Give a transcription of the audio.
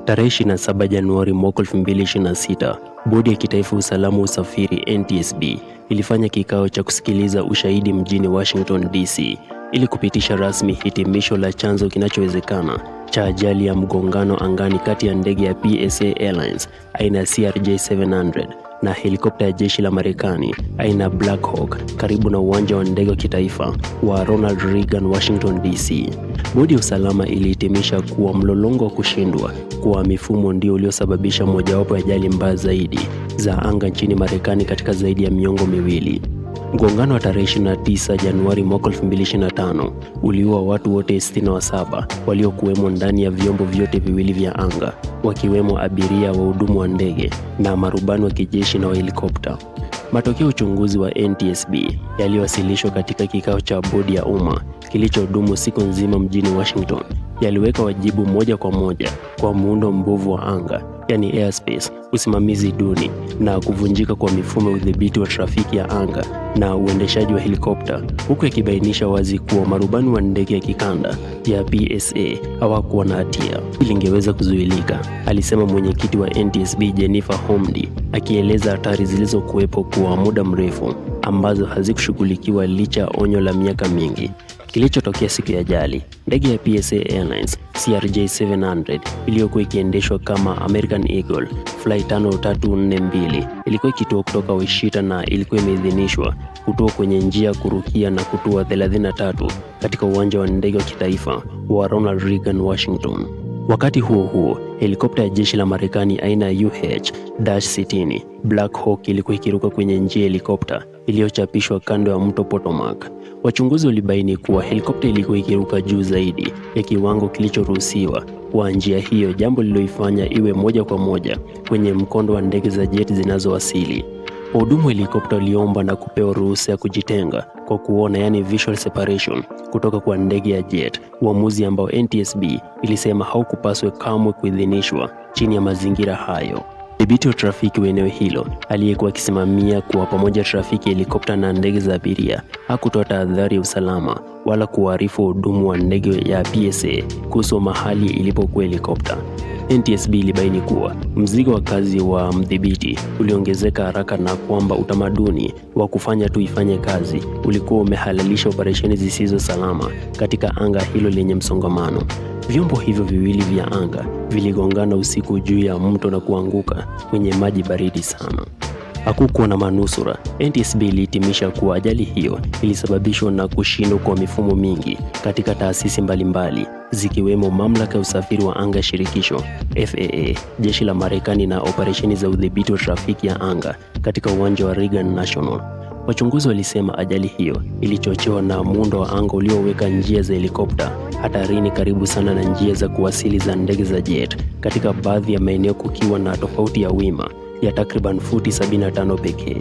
Tarehe 27 Januari mwaka 2026, Bodi ya Kitaifa ya Usalama wa Usafiri NTSB ilifanya kikao cha kusikiliza ushahidi mjini Washington DC ili kupitisha rasmi hitimisho la chanzo kinachowezekana cha ajali ya mgongano angani kati ya ndege ya PSA Airlines aina ya CRJ700 na helikopta ya jeshi la Marekani aina Black Hawk karibu na uwanja wa ndege wa kitaifa wa Ronald Reagan, Washington DC. Bodi ya usalama ilihitimisha kuwa mlolongo wa kushindwa kwa mifumo ndio uliosababisha mojawapo ya ajali mbaya zaidi za anga nchini Marekani katika zaidi ya miongo miwili. Mgongano wa tarehe 29 Januari mwaka 2025 uliua watu wote 67 waliokuwemo ndani ya vyombo vyote viwili vya anga, wakiwemo abiria, wahudumu wa ndege na marubani wa kijeshi na wa helikopta. Matokeo ya uchunguzi wa NTSB yaliyowasilishwa katika kikao cha bodi ya umma kilichodumu siku nzima mjini Washington yaliweka wajibu moja kwa moja kwa muundo mbovu wa anga, yani airspace, usimamizi duni na kuvunjika kwa mifumo ya udhibiti wa trafiki ya anga na uendeshaji wa helikopta, huku yakibainisha wazi kuwa marubani wa ndege ya kikanda ya PSA hawakuwa na hatia. Hili lingeweza kuzuilika, alisema mwenyekiti wa NTSB Jennifer Homdi, akieleza hatari zilizokuwepo kwa muda mrefu ambazo hazikushughulikiwa licha ya onyo la miaka mingi. Kilichotokea siku ya ajali, ndege ya PSA Airlines CRJ700 iliyokuwa ikiendeshwa kama American Eagle Flight 5342 ilikuwa ikitua kutoka Wichita na ilikuwa imeidhinishwa kutua kwenye njia kurukia na kutua 33 katika uwanja wa ndege wa kitaifa wa Ronald Reagan, Washington. Wakati huo huo, helikopta ya jeshi la Marekani aina ya UH-60 Black Hawk ilikuwa ikiruka kwenye njia ya helikopta iliyochapishwa kando ya mto Potomac. Wachunguzi walibaini kuwa helikopta ilikuwa ikiruka juu zaidi ya kiwango kilichoruhusiwa kwa njia hiyo, jambo lililoifanya iwe moja kwa moja kwenye mkondo wa ndege za jet zinazowasili. Wahudumu wa helikopta waliomba na kupewa ruhusa ya kujitenga kwa kuona, yani visual separation, kutoka kwa ndege ya jet, uamuzi ambao NTSB ilisema haukupaswa kamwe kuidhinishwa chini ya mazingira hayo. Dhibiti wa trafiki wa eneo hilo aliyekuwa akisimamia kwa pamoja trafiki helikopta na ndege za abiria hakutoa tahadhari ya usalama wala kuwaarifu wahudumu wa ndege ya PSA kuhusu mahali ilipokuwa helikopta. NTSB ilibaini kuwa mzigo wa kazi wa mdhibiti uliongezeka haraka na kwamba utamaduni wa kufanya tu ifanye kazi ulikuwa umehalalisha operesheni zisizo salama katika anga hilo lenye msongamano. Vyombo hivyo viwili vya anga viligongana usiku juu ya mto na kuanguka kwenye maji baridi sana. Hakukuwa na manusura. NTSB ilihitimisha kuwa ajali hiyo ilisababishwa na kushindwa kwa mifumo mingi katika taasisi mbalimbali zikiwemo mamlaka ya usafiri wa anga shirikisho FAA, jeshi la Marekani na operesheni za udhibiti wa trafiki ya anga katika uwanja wa Reagan National. Wachunguzi walisema ajali hiyo ilichochewa na muundo wa anga ulioweka njia za helikopta hatarini karibu sana na njia za kuwasili za ndege za jet, katika baadhi ya maeneo kukiwa na tofauti ya wima ya takriban futi 75 pekee.